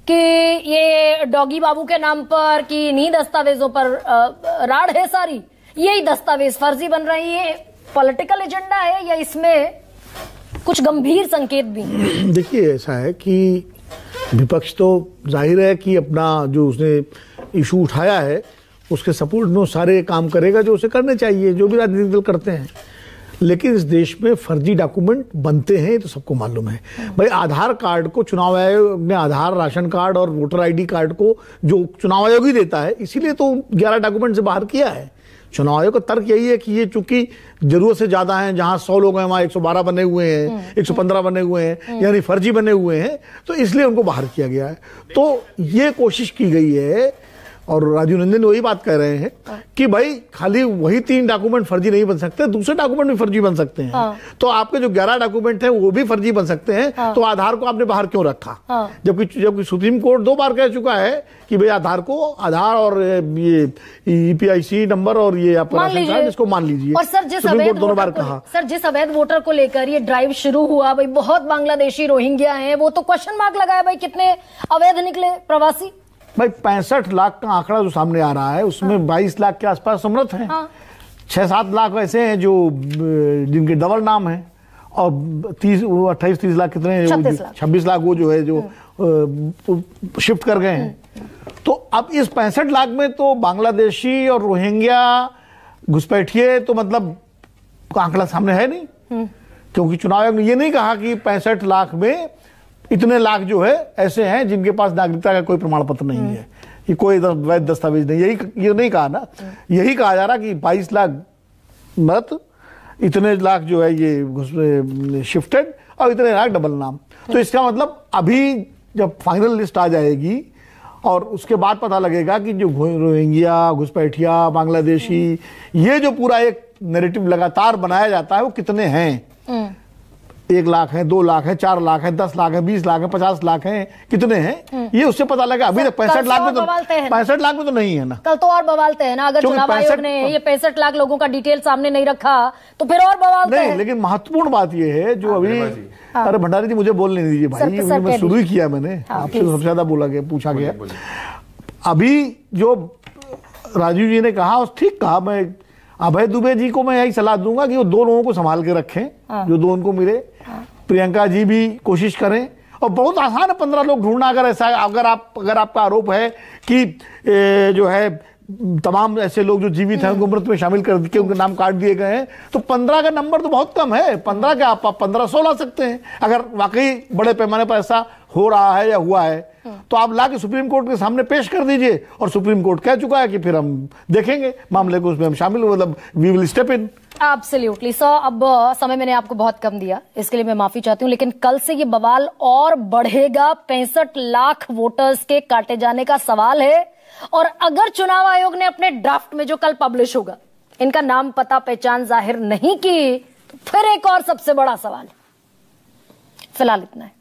कि ये डॉगी बाबू के नाम पर, कि इन्हीं दस्तावेजों पर राड़ है सारी, यही दस्तावेज फर्जी बन रही है, पॉलिटिकल एजेंडा है या इसमें कुछ गंभीर संकेत भी? देखिए, ऐसा है कि विपक्ष तो जाहिर है कि अपना जो उसने इशू उठाया है उसके सपोर्ट में वो सारे काम करेगा जो उसे करने चाहिए, जो भी राजनीतिक दल करते हैं। लेकिन इस देश में फर्जी डॉक्यूमेंट बनते हैं, तो सबको मालूम है। भाई, आधार कार्ड को चुनाव आयोग ने, आधार, राशन कार्ड और वोटर आईडी कार्ड को जो चुनाव आयोग ही देता है, इसीलिए तो 11 डॉक्यूमेंट से बाहर किया है। चुनाव आयोग का तर्क यही है कि ये चूंकि जरूरत से ज्यादा हैं, जहां 100 लोग हैं वहां 112 बने हुए हैं, 115 बने हुए हैं, यानी फर्जी बने हुए हैं, तो इसलिए उनको बाहर किया गया है। तो ये कोशिश की गई है, और राजीव रंजन वही बात कह रहे हैं कि भाई खाली वही 3 डॉक्यूमेंट फर्जी नहीं बन सकते, दूसरे डॉक्यूमेंट भी फर्जी बन सकते हैं। तो आपके जो 11 डॉक्यूमेंट हैं वो भी फर्जी बन सकते हैं। तो आधार को आपने बाहर क्यों रखा? जबकि सुप्रीम कोर्ट 2 बार कह चुका है कि भाई आधार और ये EPIC नंबर और ये राशन कार्ड, इसको मान लीजिए। और सर, जिस अवैध वोटर को लेकर ये ड्राइव शुरू हुआ, भाई बहुत बांग्लादेशी रोहिंग्या हैं, वो तो क्वेश्चन मार्क लगाया भाई कितने अवैध निकले प्रवासी। भाई 65 लाख का आंकड़ा जो सामने आ रहा है उसमें 22 लाख के आसपास समर्थ हैं। 6-7 लाख ऐसे हैं जो जिनके डबल नाम है, और 28-30 लाख कितने, 26 लाख वो जो है जो शिफ्ट कर गए हैं। तो अब इस 65 लाख में तो बांग्लादेशी और रोहिंग्या घुसपैठिए तो मतलब आंकड़ा सामने है नहीं, क्योंकि चुनाव आयोग ने ये नहीं कहा कि 65 लाख में इतने लाख जो है ऐसे हैं जिनके पास नागरिकता का कोई प्रमाण पत्र नहीं है, ये कोई वैध दस्तावेज नहीं, ये नहीं कहा ना। यही कहा जा रहा कि 22 लाख मत, इतने लाख जो है ये शिफ्टेड, और इतने लाख डबल नाम। तो इसका मतलब अभी जब फाइनल लिस्ट आ जाएगी और उसके बाद पता लगेगा कि जो रोहिंग्या, घुसपैठिया, बांग्लादेशी, ये जो पूरा एक नैरेटिव लगातार बनाया जाता है वो कितने हैं। 1 लाख है, 2 लाख है, 4 लाख है, 10 लाख है, 20 लाख है, 50 लाख है, कितने हैं ये उससे पता लगा। अभी तक 65 लाख में तो 65 लाख में तो नहीं है ना। कल तो और बवालते हैं ना, अगर चुनाव आयोग ने ये 65 लाख लोगों का डिटेल सामने नहीं रखा तो फिर और बवालते हैं। लेकिन महत्वपूर्ण बात ये है जो अभी, अरे भंडारी जी मुझे बोलने दीजिए भाई, मैं शुरू ही किया, मैंने आपसे सबसे ज्यादा बोला गया, पूछा गया। अभी जो राजीव जी ने कहा ठीक कहा। मैं अभय दुबे जी को मैं यही सलाह दूंगा कि वो 2 लोगों को संभाल के रखें जो 2 उनको मिले। प्रियंका जी भी कोशिश करें, और बहुत आसान है 15 लोग ढूंढना। अगर ऐसा अगर आपका आरोप है कि जो है तमाम ऐसे लोग जो जीवित हैं उनको मृत में शामिल कर के उनके नाम काट दिए गए हैं, तो 15 का नंबर तो बहुत कम है। 15 क्या आप 1500 ला सकते हैं। अगर वाकई बड़े पैमाने पर ऐसा हो रहा है या हुआ है तो आप ला के सुप्रीम कोर्ट के सामने पेश कर दीजिए, और सुप्रीम कोर्ट कह चुका है कि फिर हम देखेंगे मामले को, उसमें हम शामिल, मतलब we will step in. Absolutely sir. अब समय मैंने आपको बहुत कम दिया, इसके लिए मैं माफी चाहती हूँ, लेकिन कल से ये बवाल और बढ़ेगा। 65 लाख वोटर्स के काटे जाने का सवाल है, और अगर चुनाव आयोग ने अपने ड्राफ्ट में जो कल पब्लिश होगा इनका नाम पता पहचान जाहिर नहीं की तो फिर एक और सबसे बड़ा सवाल। फिलहाल इतना है।